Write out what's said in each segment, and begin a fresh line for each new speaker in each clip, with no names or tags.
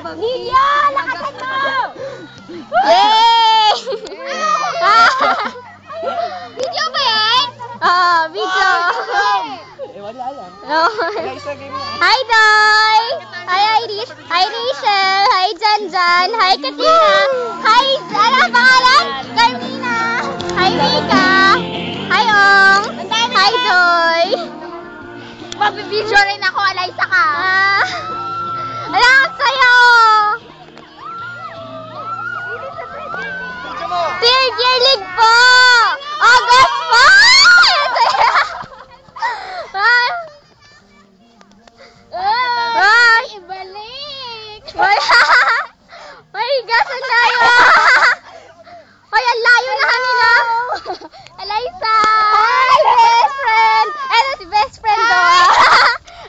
Lilia! Lakasan mo! Yay! Video ba yan? Oo, video.
Wala lang.
Hi, Doy! Hi, Irish! Hi, Rachel! Hi, Janjan! Hi, Katina! Hi, ano ang pangalan? Carmina! Hi, Mika! Hi, Ong! Hi, Doy! Magbibidyo rin ako, Alaysa ka! Ala, ang sayo! Third year league po! August po! Ibalik! May gasan tayo! Ay, ang layo na kanila! Alaysa! Hi, best friend! Ano si best friend ko?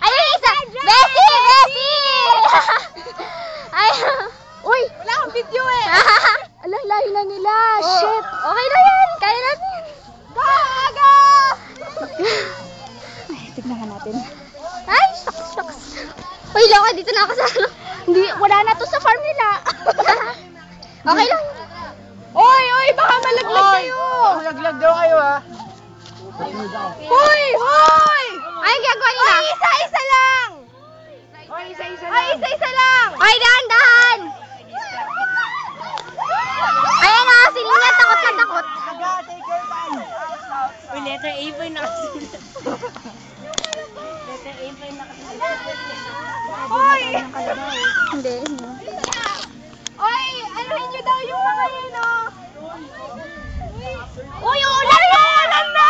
Ayun isa! Bessie! Bessie! Ay, uy! Wala akong video eh! Ala, layo na nila! Shit! Okay na yan! Kaya natin! Gaga! Ay, tignan ka natin. Ay, shucks! Uy, loko, dito na ako sa ano. Hindi, wala na to sa farm nila. Okay lang. Oy, baka malaglag kayo.
Malaglag daw kayo ha.
Hoy! Ay, gagawa nila. Ay, isa-isa lang. Ay, isa-isa lang. Ay, dahan-dahan. Ayan o, si Linya, takot na takot.
Uy, letter A pa yung nakasulat. Letter A pa yung nakasulat.
Hoy! Hindi. Oy, anuhin nyo daw yung mga yun, oh. Uy, ulan na! Ulan na!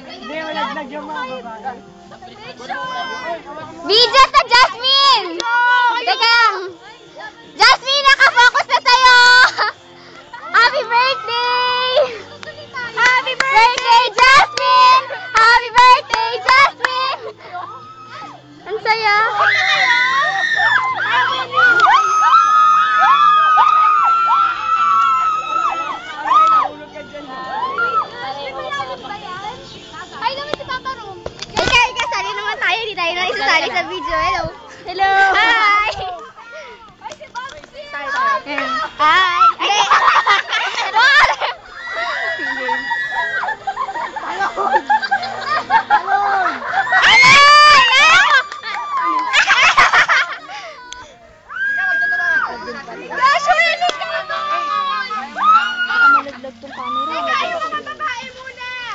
Hindi, malaglag yung mga babae.
Video sa Jasmine! Teka lang. Jasmine, nakafocus na sa'yo! Happy birthday! Happy birthday, Jasmine! Happy birthday, Jasmine! Ang saya! Ay, naman si Papa Rom. Ika, sali naman tayo. Hindi tayo na isasali sa video. Hello! Hello! Hi! Hi!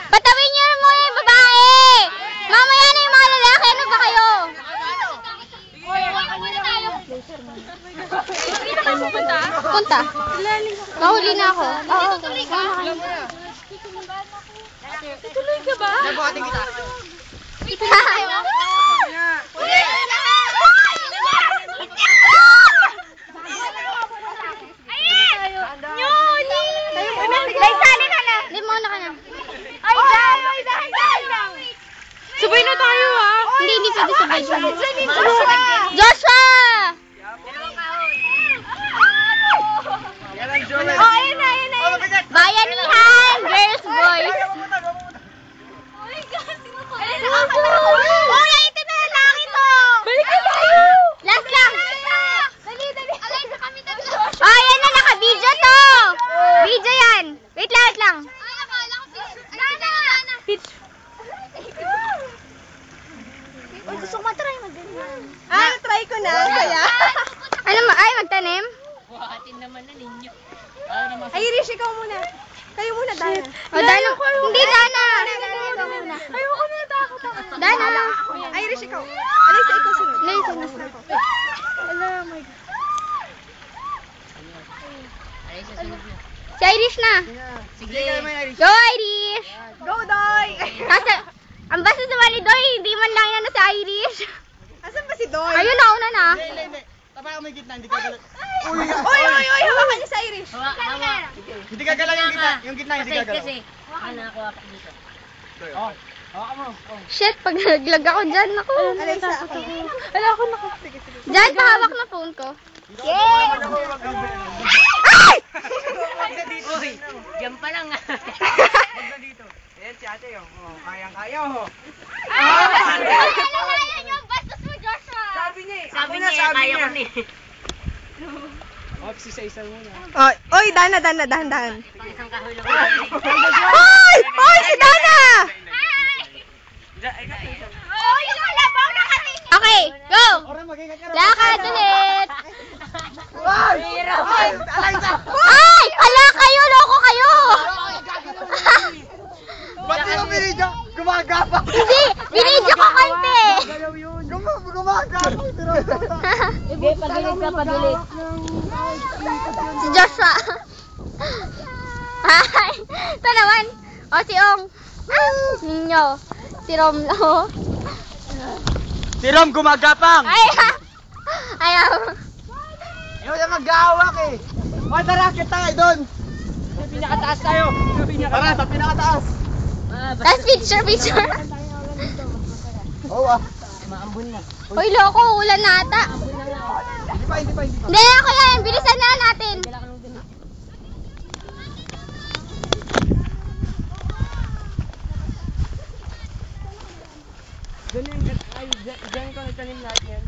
Patawin niyo muna yung babae! Mamaya na yung mga lalaki. Ano ba kayo? Punta? Mahuli na ako. Oo. Tuloy ka? Tuloy ka ba?
Nabuhatin kita.
Sabay na tayo ah! Hindi pwede sabay. Joshua! Oh, ayun na. Bayanihan! Girls, boys! Oh, ito na lalaki to! Balik na tayo! Last lang! Dali! Oh, ayan na, naka-video to! Video yan! Wait, last lang! Uy, gusto ko matry mag-ganyan.
Try ko na. Kaya?
Ano magtanim?
Buhatin naman na ninyo. Ay, Irish, ikaw muna. Kayo muna, Dana.
O, Dana. Hindi, Dana.
Ayoko na, takot ako.
Dana.
Ay, Irish, ikaw. Alaysa, ikaw sunod.
Alaysa.
Ala, my God.
Si Irish na.
Sige.
Go, Irish!
Go, Doy!
Kasi, ang basta naman ni Doy, hindi man lang yan na si Irish.
Asan ba si Doy?
Ayun na, una na.
Hindi. Tama ka may gitna, hindi ka galang.
Uy! Hawakan niya sa Irish.
Hindi ka galang yung gitna. Yung gitna, hindi ka galang.
Kasi, nakakuha pa dito.
Hawakan mo.
Shit, pag naglag ako dyan, ako.
Alaysa, ako. Ala, ako naka. Sige, sige.
Dyan, pahawak na phone ko.
Yeah!
Ay!
Uy, yan pa lang. Huwag na dito. Ayan si ate yung. Oh, kayang-kaya ho.
Bastos mo, Joshua!
Sabi niya kaya ko ni. Isa-isa muna.
Oy, Dana, dahan.
Isang kahoy lang.
Oy! Oy, si Dana!
Okay, go!
Ora, mag-ingat ka.
Lakad ulit!
Ay! Alaysa!
Ay! Ala kayo! Loko kayo!
Ba't di mo binidyo? Gumagapang!
Hindi! Binidyo ko konti!
Galaw yun! Gumagapang!
Sige, pagilid ka, pagilid. Si Joshua. Ay! Ito naman. O, si Ong. Ninyo. Si Romlo.
Si Rom gumagapang!
Ay! Ayaw.
Ayaw na mag-aawak eh! O, tara, kita tayo doon! Sa pinakataas tayo! Tara, sa pinakataas!
Tapos picture.
Oo ah!
Uy, loko. Ulan na ata.
Hindi pa.
Hindi, ako yan. Bilisan na natin.
Diyan ko nagtanim lahat yan.